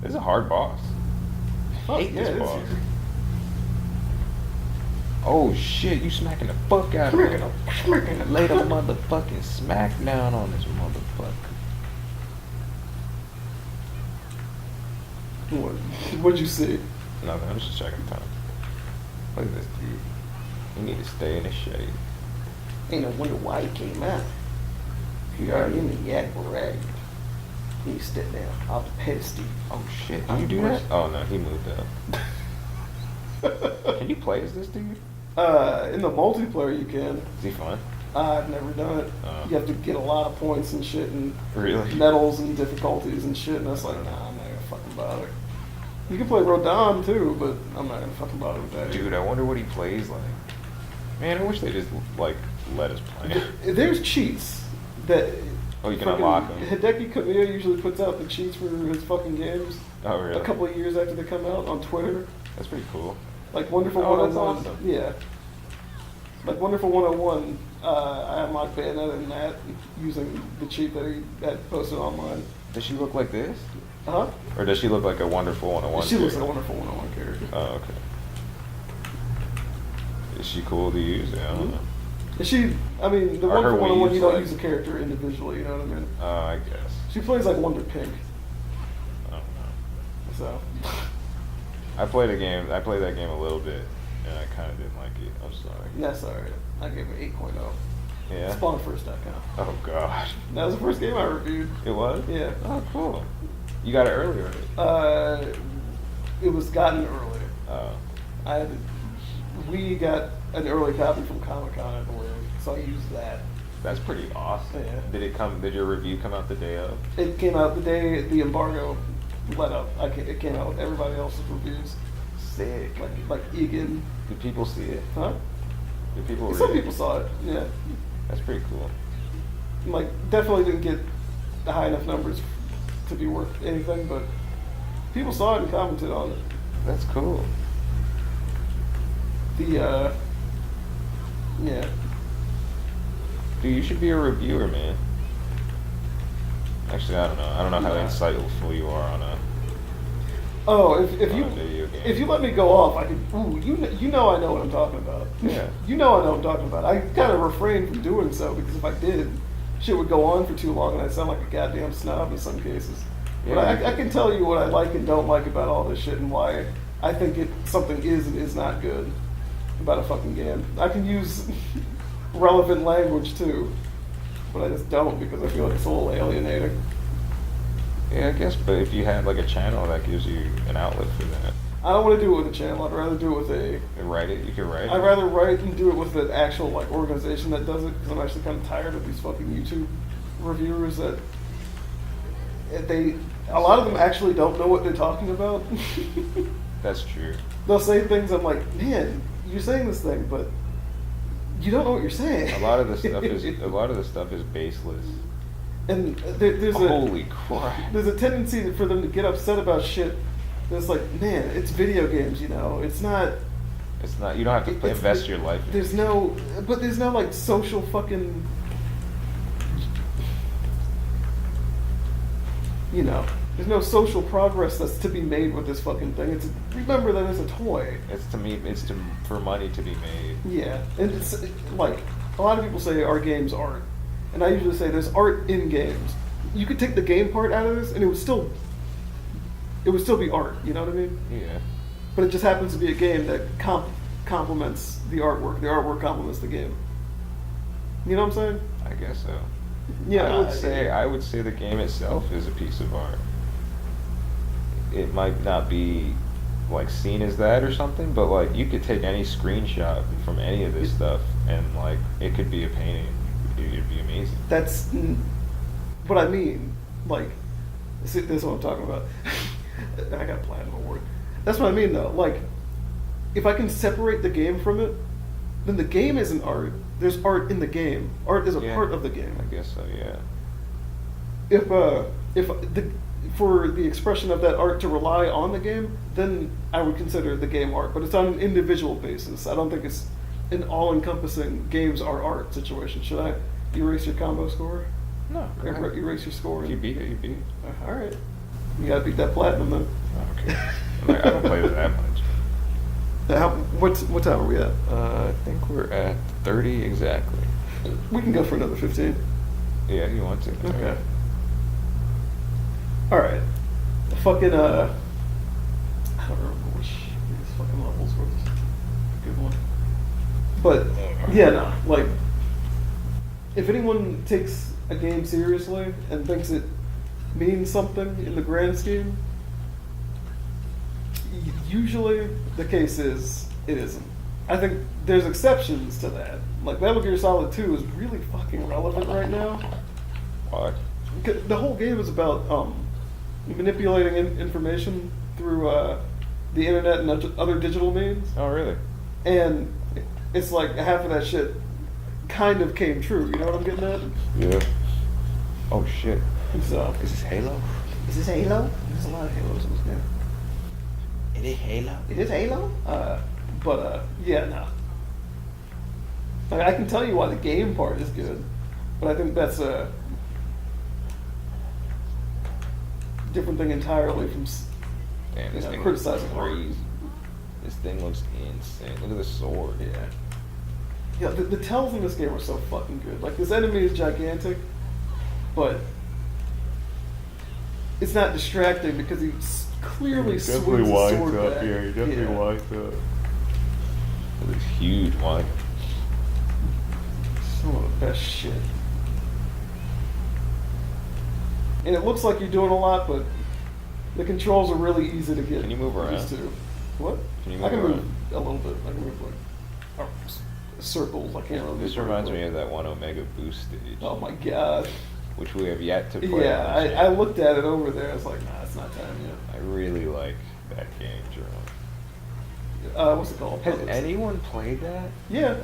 This is a hard boss. I hate this boss. Oh shit, you smacking the fuck out of him. Lay the motherfucking smack down on this motherfucker. What'd you see? Nothing, I'm just checking time. Look at this dude. You need to stay in the shade. Ain't no wonder why he came out. You already in the yak rag. You step down off the pedestal. Oh shit, did you do that? Oh no, he moved up. Can you play as this dude? In the multiplayer you can. Is he fun? I've never done it. You have to get a lot of points and shit and really? medals and difficulties and shit, and that's like, nah, I'm not gonna fucking bother. You can play Rodon too, but I'm not gonna fucking bother with that. Dude, I wonder what he plays like. Man, I wish they just like let us play. There's cheats that. Oh, you can unlock them. Hideki Kamiya usually puts out the cheats for his fucking games. Oh, really? A couple of years after they come out on Twitter. That's pretty cool. Like Wonderful 101. That's awesome. Yeah. Like Wonderful 101, I unlocked Bayonetta in that using the cheat that he had posted online. Does she look like this? Huh? Or does she look like a Wonderful 101 She looks like a Wonderful 101 character. Oh, okay. Is she cool to use? Yeah, I don't know. The Wonderful 101, you don't use a character individually, you know what I mean? I guess. She plays like Wonder Pink. I don't know. So. I played that game a little bit, and I kind of didn't like it. I'm sorry. That's alright. I gave it 8.0. Yeah? SpawnFirst.com. Oh, God. That was the first game I reviewed. It was? Yeah. Oh, cool. You got it earlier, right? It was gotten early. Oh. We got an early copy from Comic-Con, I believe, so I used that. That's pretty awesome. Yeah. Did your review come out the day of? It came out the day the embargo let up. It came out with everybody else's reviews. Sick. Like Egan. Did people see it? Huh? Did people read Some it? people saw it, yeah. That's pretty cool. Like, definitely didn't get the high enough numbers to be worth anything, but people saw it and commented on it. That's cool. Yeah. Dude, you should be a reviewer, man. Actually, I don't know. I don't know how insightful you are on a. Oh, a video game. if you let me go off, I could. Ooh, you know I know what I'm talking about. Yeah. You know I know what I'm talking about. I kind of refrained from doing so because if I did, shit would go on for too long and I'd sound like a goddamn snob in some cases. Yeah, but I can tell you what I like and don't like about all this shit and why I think something is and is not good about a fucking game. I can use relevant language too, but I just don't because I feel like it's a little alienating. Yeah, I guess, but if you had like a channel that gives you an outlet for that. I don't want to do it with a channel. I'd rather do it with a... Write it? You can write it? I'd rather write and do it with an actual like organization that does it because I'm actually kind of tired of these fucking YouTube reviewers that a lot of them actually don't know what they're talking about. That's true. They'll say things I'm like, man, you're saying this thing, but you don't know what you're saying. A lot of the stuff is baseless. And there's holy crap. There's a tendency for them to get upset about shit. That's like, man, it's video games, you know. It's not. You don't have to invest your life. There's no like social fucking. You know, there's no social progress that's to be made with this fucking thing. Remember that it's a toy. For money to be made. Yeah, and it's like a lot of people say our game's art, and I usually say there's art in games. You could take the game part out of this, and it would still be art. You know what I mean? Yeah. But it just happens to be a game that complements the artwork. The artwork complements the game. You know what I'm saying? I guess so. Yeah. I would say the game itself is a piece of art. It might not be like seen as that or something, but like you could take any screenshot from any of this stuff and like it could be a painting. It'd be amazing. That's what I mean. Like, this is what I'm talking about. I got a plan for it. That's what I mean though. Like, if I can separate the game from it, then the game isn't art. There's art in the game. Art is a part of the game. I guess so, yeah. For the expression of that art to rely on the game, then I would consider the game art. But it's on an individual basis. I don't think it's an all-encompassing games are art situation. Should I erase your combo score? No. Erase your score? If you beat it, you beat it. All right. You gotta beat that platinum then. Okay. I don't play that much. What time are we at? I think we're at 30 exactly. We can go for another 15. Yeah, you want to? Okay. Alright. Fucking, I don't remember which these fucking levels were. Good one. But, yeah, no. Like, if anyone takes a game seriously and thinks it means something in the grand scheme, usually the case is it isn't. I think there's exceptions to that. Like Metal Gear Solid 2 is really fucking relevant right now. Why? The whole game is about manipulating information through the internet and other digital means. Oh, really? And it's like half of that shit kind of came true. You know what I'm getting at? Yeah. Oh, shit. So, Is this Halo? is this Halo? There's a lot of Halos in this game. It is Halo? It is Halo? Yeah, no. Like, I can tell you why the game part is good, but I think that's a different thing entirely from Damn, this thing criticizing looks crazy. This thing looks insane. Look at the sword. Yeah. Yeah, the tells in this game are so fucking good. Like, this enemy is gigantic, but it's not distracting because he clearly swings his sword back. winds up. This huge one. Some of the best shit. And it looks like you're doing a lot, but the controls are really easy to get. Can you move around? used to. What? Can you I can move move around? a little bit. I can move like circles. I can't really. This move reminds very me quick. of that one Omega Boost stage. Oh my god. Which we have yet to play. Yeah, on the I channel. looked at it over there. I was like, nah, it's not time yet. I really like that game, Jerome. What's it called? Has anyone played that? Yeah,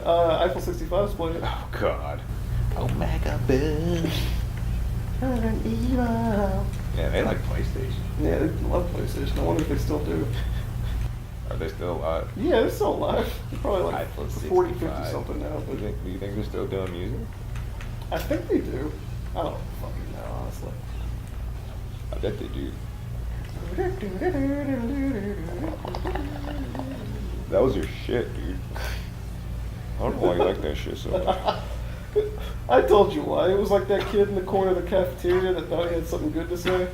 Eiffel 65's played it. Oh, God. Omega Boost. Yeah, they like PlayStation. Yeah, they love PlayStation. I wonder if they still do. Are they still alive? Yeah, they're still alive. They're probably like Eiffel 40, 50 65. something now. Do But you think they're still doing music? I think they do. I don't fucking know, honestly. I bet they do. That was your shit, dude. I don't know why you like that shit so much. I told you why. It was like that kid in the corner of the cafeteria that thought he had something good to say.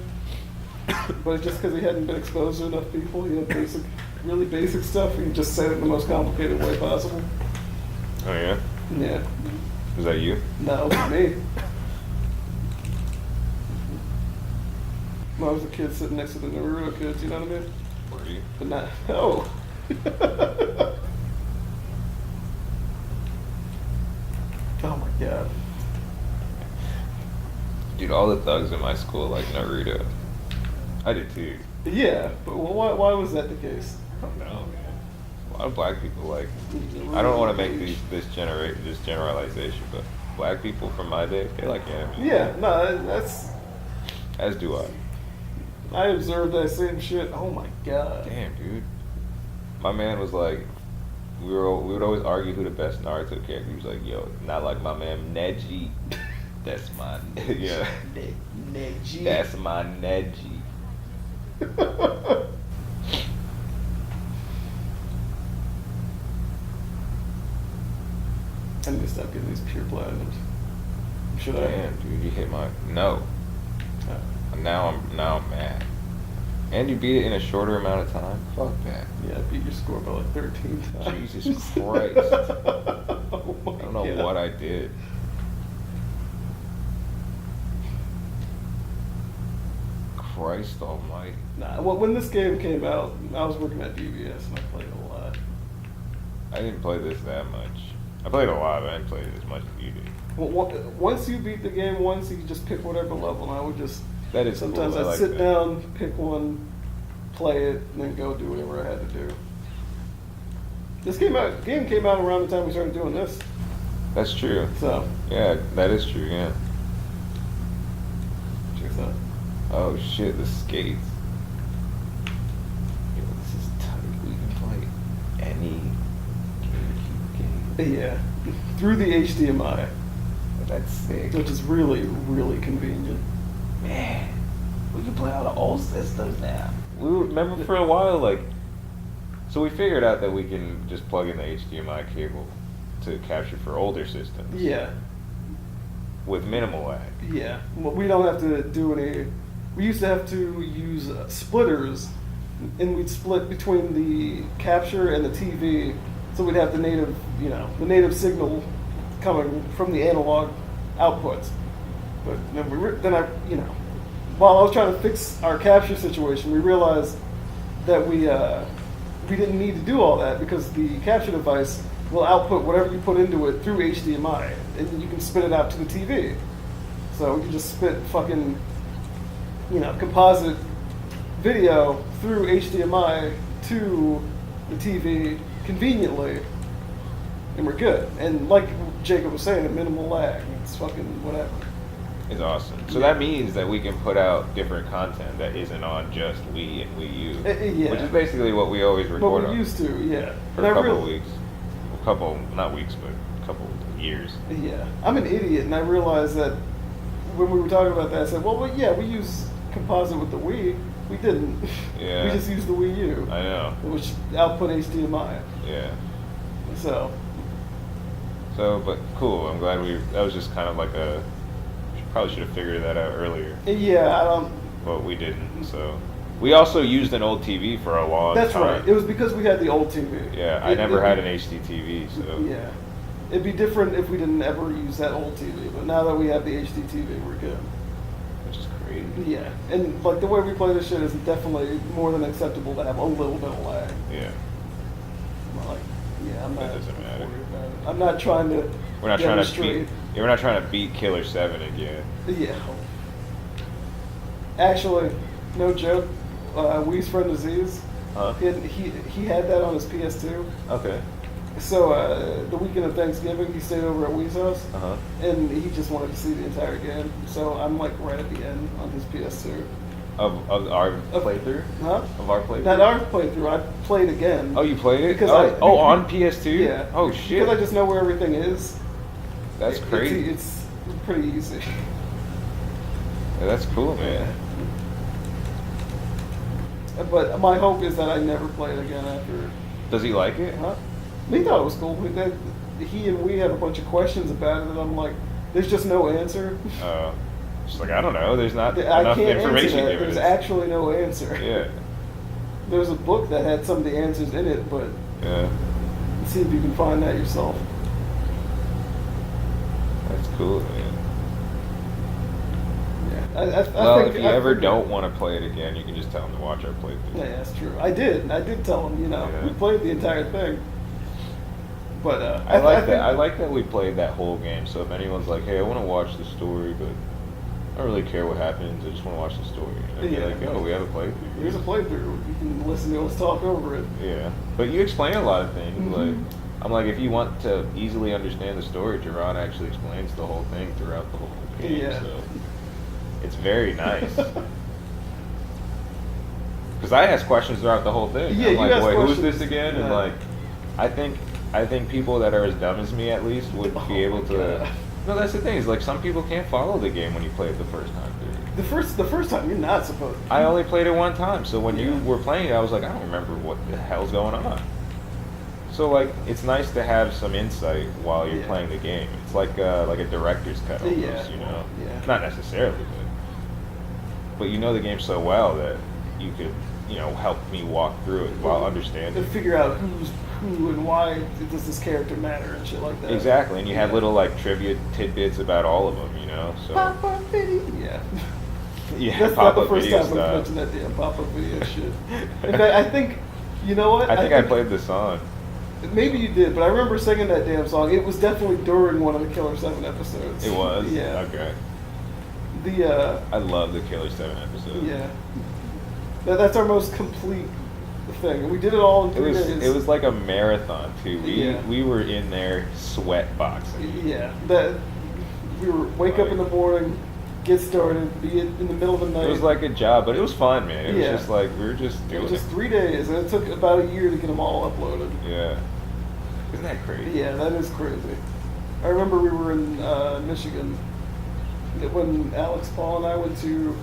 But just because he hadn't been exposed to enough people, he had really basic stuff, he just said it in the most complicated way possible. Oh, yeah? Yeah. Is that you? No, it's me. When I was a kid sitting next to the Naruto kids, you know what I mean? Were you? But not. Oh. Oh my god. Dude, all the thugs in my school like Naruto. I did too. Yeah, but why was that the case? I don't know, man. A lot of black people like. I don't want to make this generalization, but black people from my day, they like anime. Yeah, no, that's. As do I. I observed that same shit. Oh my god. Damn, dude. My man was like, we would always argue who the best Naruto character. He was like, yo, not like my man Neji. That's my yeah. Neji. That's my Neji. I need to stop getting these pure platinums. Should I? Damn, dude, you hit my no. Now I'm mad. And you beat it in a shorter amount of time. Fuck that. Yeah, I beat your score by like 13 times. Jesus Christ. Oh my I don't know God. what I did. Christ almighty. Nah, well, when this game came out, I was working at BBS and I played a lot. I didn't play this that much. I played a lot, but I didn't play it as much as you did. Well, once you beat the game once, you can just pick whatever level, and I would just. That is Sometimes cool. I I'd like sit that. down, pick one, play it, and then go do whatever I had to do. This game came out around the time we started doing this, That's true. so. Yeah, that is true, yeah. so. Oh shit, the skates. Yo, this is tight. We can play any GameCube game. Yeah, through the HDMI, That's sick. which is really, really convenient. Man, We can play on the old systems now. We remember for a while, like, so we figured out that we can just plug in the HDMI cable to capture for older systems. Yeah. With minimal lag. Yeah. Well, we don't have to do any. We used to have to use splitters, and we'd split between the capture and the TV, so we'd have the native signal coming from the analog outputs. But then while I was trying to fix our capture situation, we realized that we didn't need to do all that because the capture device will output whatever you put into it through HDMI, and you can spit it out to the TV. So we can just spit fucking, composite video through HDMI to the TV conveniently, and we're good. And like Jacob was saying, a minimal lag. It's fucking whatever. Is awesome. So that means that we can put out different content that isn't on just Wii and Wii U, Yeah. which is basically what we always record But we on used to, yeah. for a couple of weeks, not weeks, but a couple of years. Yeah, I'm an idiot, and I realized that when we were talking about that, I said, well, yeah, we use composite with the Wii. We didn't. Yeah. We just used the Wii U. I know. Which output HDMI. Yeah. So, but cool. I'm glad that was just kind of like probably should have figured that out earlier. Yeah, I don't. But we didn't, so. We also used an old TV for a long time. That's right. It was because we had the old TV. Yeah, I never had an HD TV, so. Yeah. It'd be different if we didn't ever use that old TV, but now that we have the HD TV, we're good. Which is crazy. Yeah, and like the way we play this shit is definitely more than acceptable to have a little bit of lag. Yeah. I'm not. That doesn't matter. worried about it. I'm not trying to. We're not trying to beat. Yeah, we're not trying to beat Killer 7 again. Yeah. Actually, no joke. Wee's friend Aziz. Huh? He had that on his PS2. Okay. So the weekend of Thanksgiving, he stayed over at Wee's house, And he just wanted to see the entire game. So I'm like right at the end on his PS2. Of our playthrough? Huh? Of our playthrough? Not our playthrough. I played again. Oh, you played it? Because on PS2? Yeah. Oh shit. Because I just know where everything is. That's crazy. It's pretty easy. Yeah, that's cool, man. But my hope is that I never play it again after. Does he like it? Huh? He thought it was cool. He and we had a bunch of questions about it, and I'm like, there's just no answer. Just like, I don't know. There's not I enough can't information answer that. given. There's actually no answer. Yeah. There's a book that had some of the answers in it, but Yeah. see if you can find that yourself. That's cool, man. Yeah. Well, if you ever don't want to play it again, you can just tell him to watch our playthrough. Yeah, that's true. I did tell him. Yeah. We played the entire thing. But I like that. I like that we played that whole game. So if anyone's like, "Hey, I want to watch the story, but I don't really care what happens. I just want to watch the story," I'd be like, "Oh, we have a playthrough. Here's a playthrough. You can listen to us talk over it." Yeah, but you explain a lot of things. Mhm. Like, I'm like, if you want to easily understand the story, Gerard actually explains the whole thing throughout the whole game. Yeah. So it's very nice. Because I ask questions throughout the whole thing. Yeah, I'm you like, ask wait, who's questions. this again? And Yeah. like, I think people that are as dumb as me at least would be able to. God. No, that's the thing. Is like some people can't follow the game when you play it the first time. Dude. The first time you're not supposed to. I only played it one time, so when you Yeah. were playing it, I was like, I don't remember what the hell's going on. So like, it's nice to have some insight while you're Yeah. playing the game. It's like a director's cut almost, Yeah. you know. Yeah. Not necessarily, but you know the game so well that you could, help me walk through it while understanding. To figure out who's who and why does this character matter and shit like that. Exactly, and you have Yeah. little like trivia tidbits about all of them, So Pop-up video. Yeah. yeah, That's not the pop-up first video time we've stuff. mentioned that damn pop-up video shit. In fact, I think, you know what? I think I played the song. Maybe you did, but I remember singing that damn song. It was definitely during one of the Killer 7 episodes. It was? Yeah. Okay. I love the Killer 7 episode. Yeah. That's our most complete thing. And we did it all in 3 days. It was like a marathon too. Yeah. We were in there sweat boxing. Yeah. We were wake up in the morning, get started, be in the middle of the night. It was like a job, but it was fun, man. It was Yeah. just like we were just It doing was just 3 days, and it took about a year to get them all uploaded. Yeah. Isn't that crazy? Yeah, that is crazy. I remember we were in Michigan when Alex, Paul, and I went to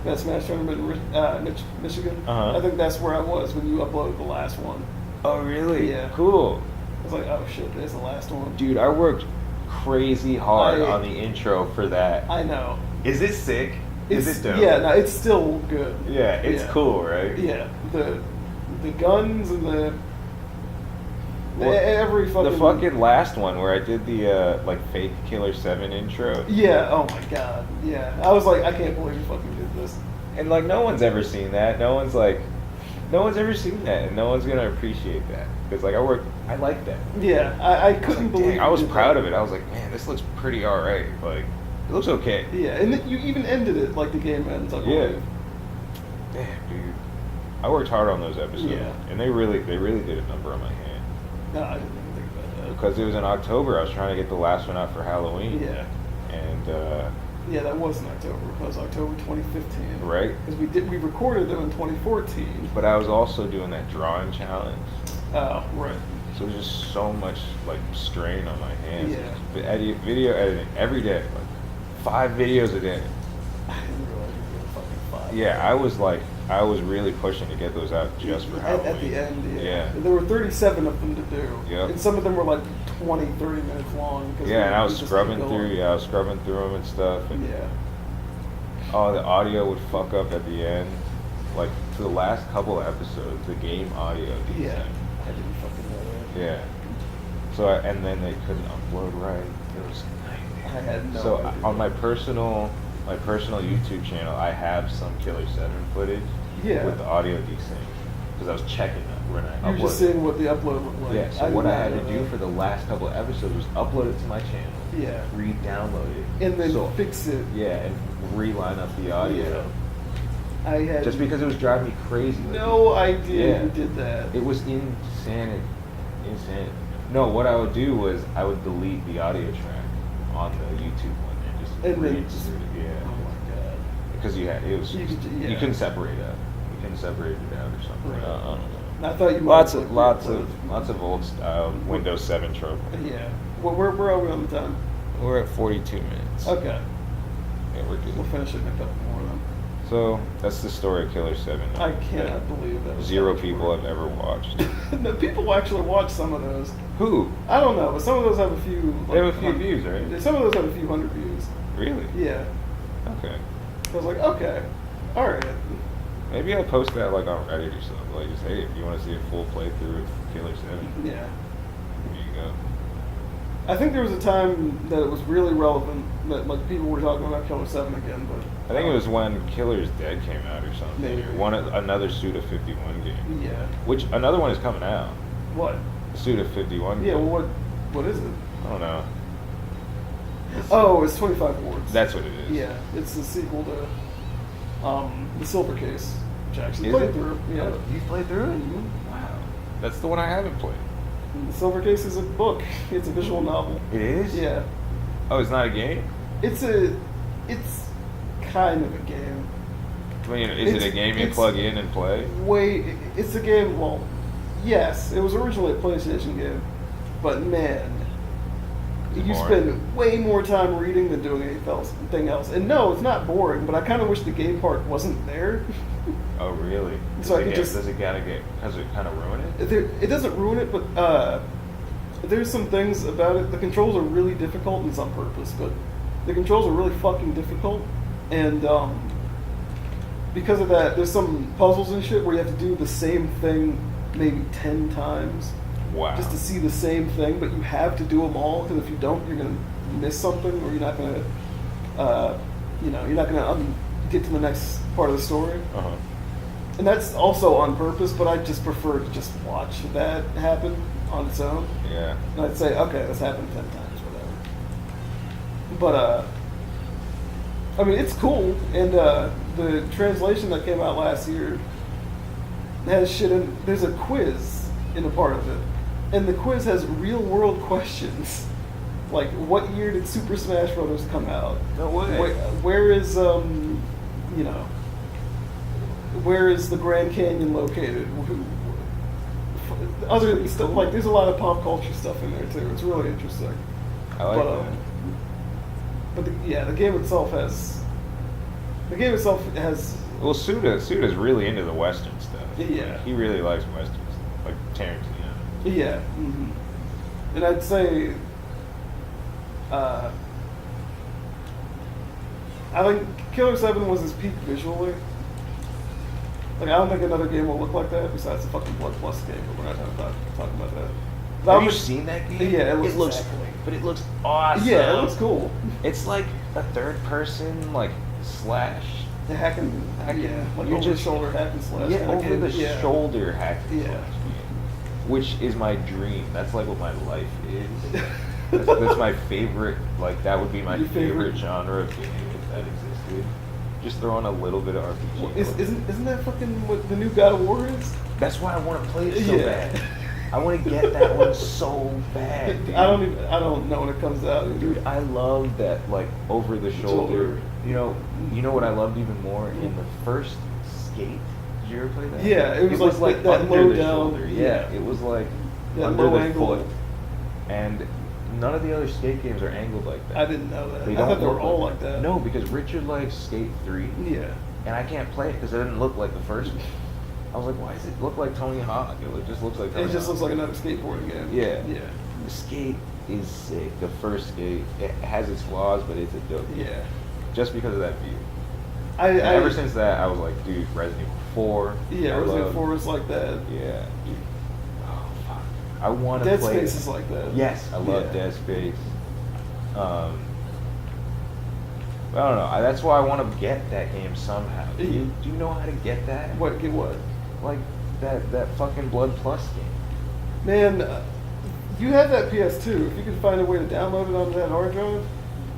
that Smash tournament in Michigan. Uh-huh. I think that's where I was when you uploaded the last one. Oh, really? Yeah. Cool. I was like, oh shit, there's the last one. Dude, I worked crazy hard I- on the intro for that. I know. Is it sick? Is it dope? Yeah, no, it's still good. Yeah, it's cool, right? Yeah, the guns and Well, every fucking the fucking last one where I did the like fake Killer 7 intro. Yeah. Oh my god. Yeah. I was like, I can't believe you fucking did this. And like no one's ever seen that. No one's ever seen that, and no one's gonna appreciate that because like I like that. Yeah. I I was couldn't like, believe. dang, I was you did proud that. of it. I was like, man, this looks pretty alright. Like, it looks okay. Yeah, and then you even ended it like the game ends. I Yeah. believe. Damn, dude. I worked hard on those episodes, Yeah. and they really did a number on my hand. No, I didn't even think about that. Because it was in October, I was trying to get the last one out for Halloween. Yeah. And Yeah, that was in October. It was October 2015. right. Because we recorded them in 2014. But I was also doing that drawing challenge. Oh, right. So it was just so much like strain on my hands. Yeah. Video editing every day, like 5 videos a day. I didn't realize you were fucking 5. Yeah, I was really pushing to get those out just for Halloween. At the end, yeah. Yeah. There were 37 of them to do. Yep. And some of them were like 20, 30 minutes long. 'cause Yeah, and I we was just scrubbing kept through. going. Yeah, I was scrubbing through them and stuff. And Yeah. oh, the audio would fuck up at the end. Like for the last couple of episodes, the game audio. Yeah. desync. I didn't fucking know that. Yeah. So and then they couldn't upload right. It was a nightmare. I had no So idea. on my personal YouTube channel, I have some Killer 7 footage Yeah. with the audio desync because I was checking it when I You're uploaded. just seeing what the upload looked like. Yeah. So did what I not had know to do that. for the last couple of episodes was upload it to my channel. Yeah. Re-download it. And then So- fix it. Yeah, and reline up the audio. I had Just because it was driving me crazy. Like, no idea Yeah. you did that. It was insanity. No, what I would do was I would delete the audio track on the YouTube one and just And then reinsert just- it. Oh Yeah. my god. Because you couldn't separate it out. You couldn't separate it out or something. Right. I don't know. I thought you Lots might of have lots of old style Windows 7 trouble. Yeah. Well, where are we on the time? We're at 42 minutes. Okay. Yeah, we're good. We'll finish it in a couple more then. So that's the story of Killer 7. I cannot believe that. was Zero that people short. have ever watched. No, people actually watch some of those. Who? I don't know, but some of those have a few. They have a few views, right? Some of those have a few hundred views. Really? Yeah. Okay. I was like, okay, all right. Maybe I'll post that like on Reddit or something. Like, just hey, if you want to see a full playthrough of Killer 7, Yeah. here you go. I think there was a time that it was really relevant that like people were talking about Killer 7 again, but I think it was when Killer's Dead came out or something. Maybe. Or another Suda 51 game. Yeah. Which another one is coming out. What? Suda 51. Yeah. game. Well, what is it? I don't know. Oh, it's 25 Wards. That's what it is. Yeah, it's the sequel to the Silver Case, which I actually Is played it? through. Yeah. Oh, you played through it? Mhm. Wow. That's the one I haven't played. The Silver Case is a book. It's a visual novel. It is? Yeah. Oh, it's not a game? It's kind of a game. I mean, is it a game you it's plug in and play? It's a game. Well, yes, it was originally a PlayStation game, but man, Is it you boring? spend way more time reading than doing anything else. And no, it's not boring, but I kind of wish the game part wasn't there. Oh, really? So I could Does it kind of ruin it? It doesn't ruin it, but there's some things about it. The controls are really difficult, and it's on purpose, but the controls are really fucking difficult. And because of that, there's some puzzles and shit where you have to do the same thing maybe 10 times Wow. just to see the same thing, but you have to do them all, because if you don't, you're going to miss something, or you're not going to, you're not going to get to the next part of the story. Uh-huh. And that's also on purpose, but I just prefer to just watch that happen on its own. Yeah. And I'd say, okay, this happened 10 times, whatever. But, I mean, it's cool, and the translation that came out last year has shit in. There's a quiz in a part of it, and the quiz has real-world questions. Like, what year did Super Smash Bros. Come out? No way. Where is, where is the Grand Canyon located? Other than stuff, like, there's a lot of pop culture stuff in there, too. It's really interesting. I like that. But the game itself has Well, Suda's really into the Western stuff. Yeah. Like, he really likes Western stuff, like Tarantino. Yeah. Hmm. And I'd say, uh, I think Killer 7 was his peak visually. Like, I don't think another game will look like that besides the fucking Blood Plus game, but we're not talking about that. But Have you seen that game? Yeah, it looks exactly. But it looks awesome. Yeah, it looks cool. It's like a third person, like, slash. The hacking, yeah, like you're over just the shoulder hack and slash. Yeah, kind of over game. the Yeah. shoulder hack and Yeah. slash game, which is my dream. That's like what my life is. that's my favorite. Like that would be my Your favorite? genre of game if that existed. Just throw in a little bit of RPG. Well, isn't that fucking what the new God of War is? That's why I want to play it so Yeah. bad. I want to get that one so bad. Dude. I don't know when it comes out. Dude, I love that like over the shoulder. You know what I loved even more in the first Skate. Did you ever play that? Yeah, it was like that under low the down. shoulder. Yeah, it was like that under low the angle. foot. And none of the other Skate games are angled like that. I didn't know that. They I don't thought they were look all like that. No, because Richard likes Skate 3. Yeah. And I can't play it because it didn't look like the first one. I was like, why does it look like Tony Hawk? It just looks like Tony It just Hawk. looks like another skateboarding game. Yeah. Yeah. The Skate is sick. The first Skate, it has its flaws, but it's a dope game. Yeah. Just because of that view. And ever since that, I was like, dude, Resident Evil 4. Yeah, I Resident Evil love- 4 is like that. Yeah. Dude. Oh, fuck. I want to Dead play Space it. is like that. Yes, I love Yeah. Dead Space. I don't know. That's why I want to get that game somehow. Do you know how to get that? What? Get what? Like that fucking Blood Plus game. Man, you have that PS2. If you could find a way to download it onto that hard drive,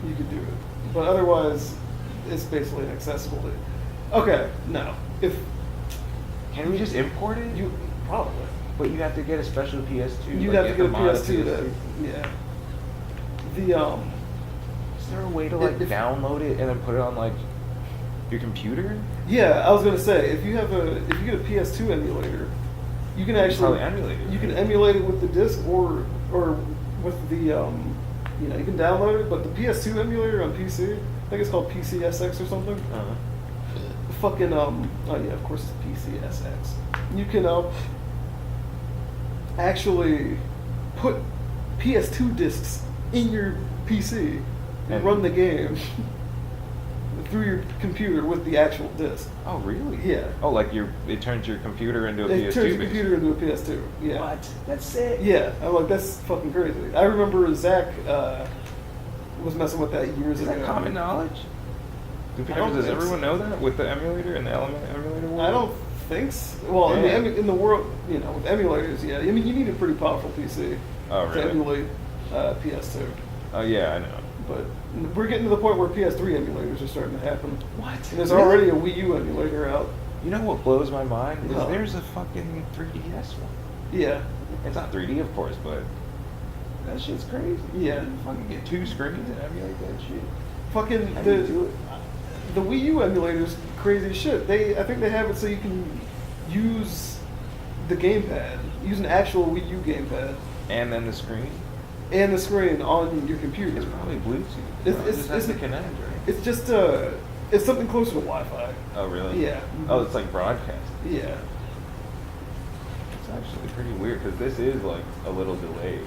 you could do it. But otherwise, it's basically inaccessible. Okay, no. If Can we just import it? you probably, But you have to get a special PS2. you'd like, have to get a the mod PS2. To, yeah. The Is there a way to like If- download it and then put it on like your computer? Yeah, I was gonna say if you get a PS2 emulator, you can actually probably emulate it, You can right? emulate it with the disc or with the you can download it. But the PS2 emulator on PC, I think it's called PCSX or something. Uh-huh. Fucking oh yeah, of course it's PCSX. You can actually put PS2 discs in your PC and And- run the game through your computer with the actual disc. Oh really? Yeah. Oh, like it turns your computer into a It PS2. turns your basically. computer into a PS2. Yeah. What? That's sick. Yeah. I'm like, that's fucking crazy. I remember Zach was messing with that years Is ago. that common knowledge? I don't Does think everyone so. know that with the emulator and the emulator world? I don't think so. Well, Yeah. in the world, with emulators, yeah. I mean, you need a pretty powerful PC Oh, to really? emulate PS2. Oh yeah, I know. But we're getting to the point where PS3 emulators are starting to happen. What? And there's Really? already a Wii U emulator out. You know what blows my mind is Huh. there's a fucking 3DS one. Yeah. It's not 3D, of course, but that shit's crazy. Yeah. You fucking get two screens and emulate that shit. Fucking How do you do it? the Wii U emulators crazy as shit. I think they have it so you can use the gamepad, use an actual Wii U gamepad, And then the screen. and the screen on your computer. It's probably Bluetooth. It's- It just has to it's- connect, right? It's just it's something closer to Wi-Fi. Oh really? Yeah. Oh, it's like broadcast. Yeah. It's actually pretty weird because this is like a little delayed,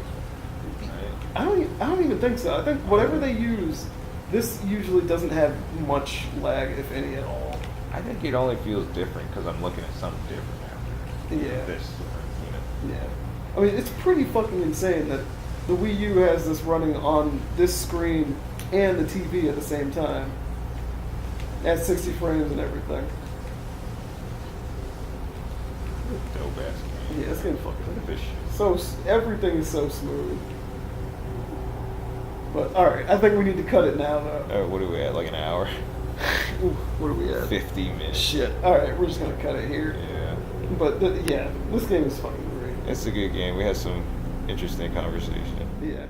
right? I don't even think so. I think whatever they use, this usually doesn't have much lag, if any at all. I think it only feels different because I'm looking at something different after. Yeah. This, you know. Yeah. I mean, it's pretty fucking insane that the Wii U has this running on this screen and the TV at the same time. At 60 frames and everything. Dope ass game. Yeah, it's getting fucking Look at this shit. so everything is so smooth. But alright, I think we need to cut it now though. What are we at? Like an hour? Ooh, what are we at? 50 minutes. Shit. Alright, we're just gonna cut it here. Yeah. But yeah, this game is fucking great. It's a good game. We had some interesting conversation. Yeah.